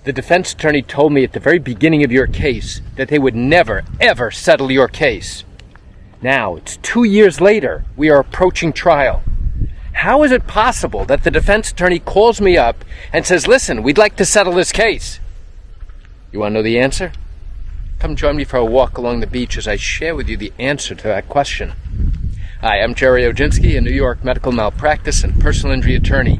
The defense attorney told me at the very beginning of your case that they would never, ever settle your case. Now, it's 2 years later. We are approaching trial. How is it possible that the defense attorney calls me up and says, listen, we'd like to settle this case? You want to know the answer? Come join me for a walk along the beach as I share with you the answer to that question. Hi, I'm Gerry Oginski, a New York medical malpractice and personal injury attorney.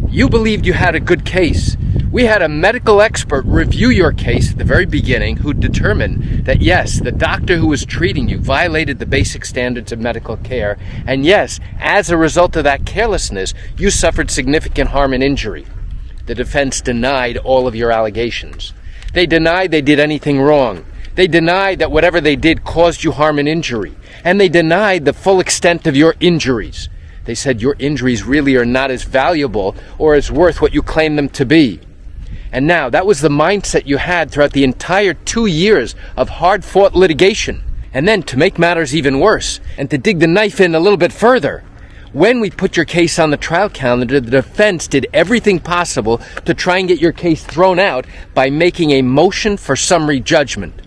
You believed you had a good case. We had a medical expert review your case at the very beginning who determined that yes, the doctor who was treating you violated the basic standards of medical care, and yes, as a result of that carelessness, you suffered significant harm and injury. The defense denied all of your allegations. They denied they did anything wrong. They denied that whatever they did caused you harm and injury, and they denied the full extent of your injuries. They said your injuries really are not as valuable or as worth what you claim them to be. And now, that was the mindset you had throughout the entire 2 years of hard-fought litigation. And then, to make matters even worse, and to dig the knife in a little bit further, when we put your case on the trial calendar, the defense did everything possible to try and get your case thrown out by making a motion for summary judgment.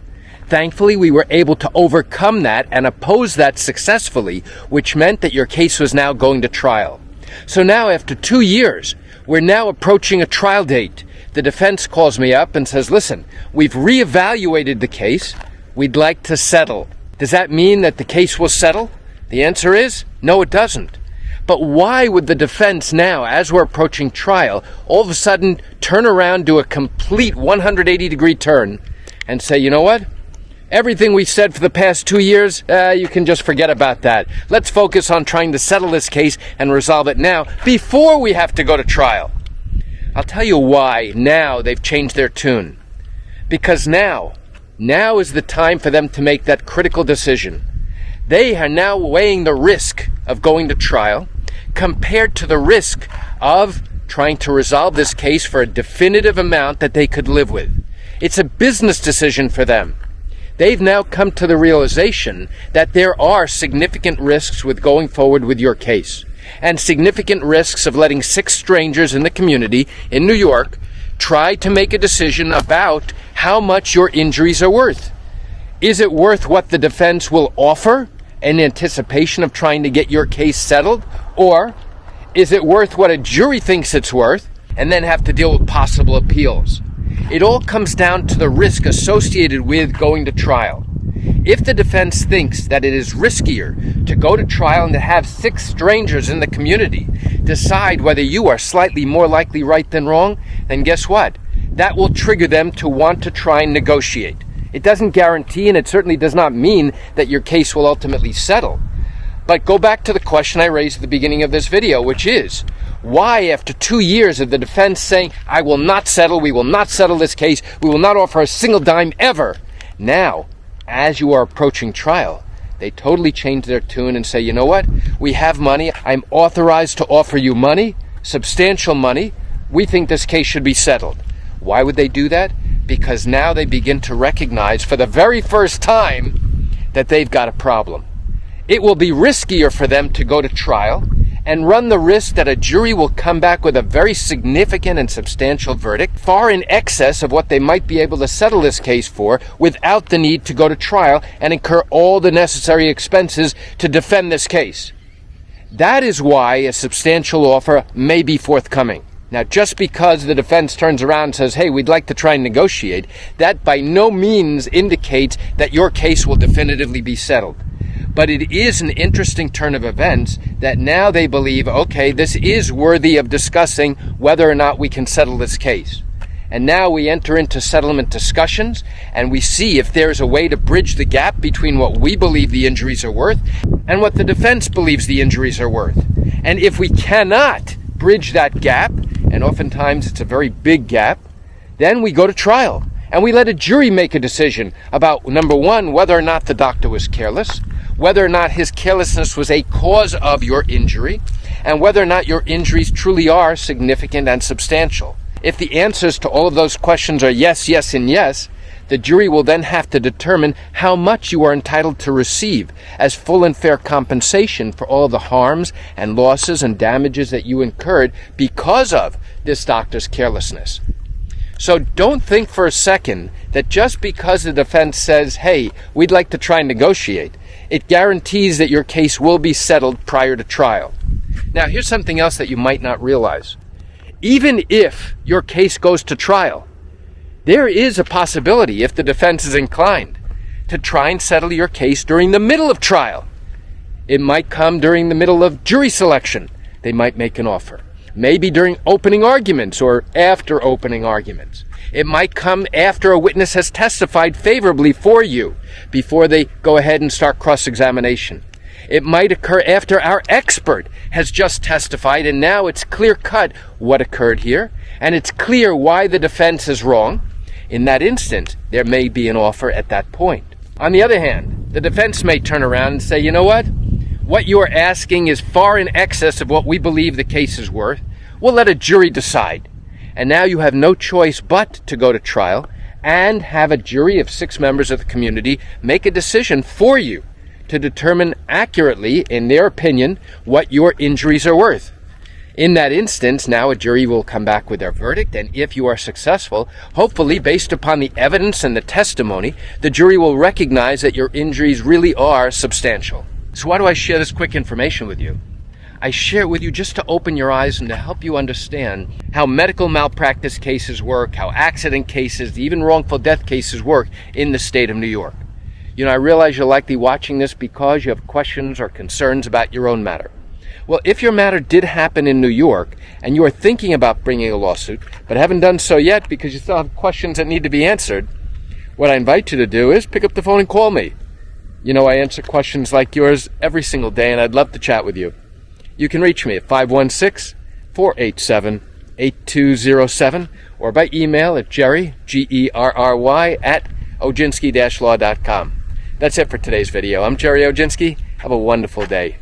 Thankfully, we were able to overcome that and oppose that successfully, which meant that your case was now going to trial. So now, after 2 years, we're now approaching a trial date. The defense calls me up and says, listen, we've reevaluated the case. We'd like to settle. Does that mean that the case will settle? The answer is, no, it doesn't. But why would the defense now, as we're approaching trial, all of a sudden turn around, do a complete 180-degree turn, and say, you know what? Everything we've said for the past 2 years, you can just forget about that. Let's focus on trying to settle this case and resolve it now before we have to go to trial. I'll tell you why now they've changed their tune. Because now is the time for them to make that critical decision. They are now weighing the risk of going to trial compared to the risk of trying to resolve this case for a definitive amount that they could live with. It's a business decision for them. They've now come to the realization that there are significant risks with going forward with your case, and significant risks of letting 6 strangers in the community in New York try to make a decision about how much your injuries are worth. Is it worth what the defense will offer in anticipation of trying to get your case settled? Or is it worth what a jury thinks it's worth and then have to deal with possible appeals? It all comes down to the risk associated with going to trial. If the defense thinks that it is riskier to go to trial and to have 6 strangers in the community decide whether you are slightly more likely right than wrong, then guess what? That will trigger them to want to try and negotiate. It doesn't guarantee, and it certainly does not mean that your case will ultimately settle. But go back to the question I raised at the beginning of this video, which is, why, after 2 years of the defense saying, I will not settle, we will not settle this case, we will not offer a single dime ever, now, as you are approaching trial, they totally change their tune and say, you know what, we have money, I'm authorized to offer you money, substantial money, we think this case should be settled. Why would they do that? Because now they begin to recognize for the very first time that they've got a problem. It will be riskier for them to go to trial and run the risk that a jury will come back with a very significant and substantial verdict, far in excess of what they might be able to settle this case for without the need to go to trial and incur all the necessary expenses to defend this case. That is why a substantial offer may be forthcoming. Now, just because the defense turns around and says, hey, we'd like to try and negotiate, that by no means indicates that your case will definitively be settled. But it is an interesting turn of events that now they believe, okay, this is worthy of discussing whether or not we can settle this case. And now we enter into settlement discussions, and we see if there's a way to bridge the gap between what we believe the injuries are worth and what the defense believes the injuries are worth. And if we cannot bridge that gap, and oftentimes it's a very big gap, then we go to trial. And we let a jury make a decision about, number one, whether or not the doctor was careless, whether or not his carelessness was a cause of your injury, and whether or not your injuries truly are significant and substantial. If the answers to all of those questions are yes, yes, and yes, the jury will then have to determine how much you are entitled to receive as full and fair compensation for all the harms and losses and damages that you incurred because of this doctor's carelessness. So don't think for a second that just because the defense says, hey, we'd like to try and negotiate, it guarantees that your case will be settled prior to trial. Now, here's something else that you might not realize. Even if your case goes to trial, there is a possibility, if the defense is inclined, to try and settle your case during the middle of trial. It might come during the middle of jury selection. They might make an offer. Maybe during opening arguments or after opening arguments. It might come after a witness has testified favorably for you before they go ahead and start cross-examination. It might occur after our expert has just testified, and now it's clear-cut what occurred here, and it's clear why the defense is wrong. In that instance, there may be an offer at that point. On the other hand, the defense may turn around and say, you know what you're asking is far in excess of what we believe the case is worth. We'll let a jury decide. And now you have no choice but to go to trial and have a jury of 6 members of the community make a decision for you to determine accurately, in their opinion, what your injuries are worth. In that instance, now a jury will come back with their verdict, and if you are successful, hopefully based upon the evidence and the testimony, the jury will recognize that your injuries really are substantial. So why do I share this quick information with you? I share it with you just to open your eyes and to help you understand how medical malpractice cases work, how accident cases, even wrongful death cases work in the state of New York. You know, I realize you're likely watching this because you have questions or concerns about your own matter. Well, if your matter did happen in New York and you are thinking about bringing a lawsuit, but haven't done so yet because you still have questions that need to be answered, what I invite you to do is pick up the phone and call me. You know, I answer questions like yours every single day, and I'd love to chat with you. You can reach me at 516-487-8207 or by email at Gerry, Gerry, at Oginski-law.com. That's it for today's video. I'm Gerry Oginski. Have a wonderful day.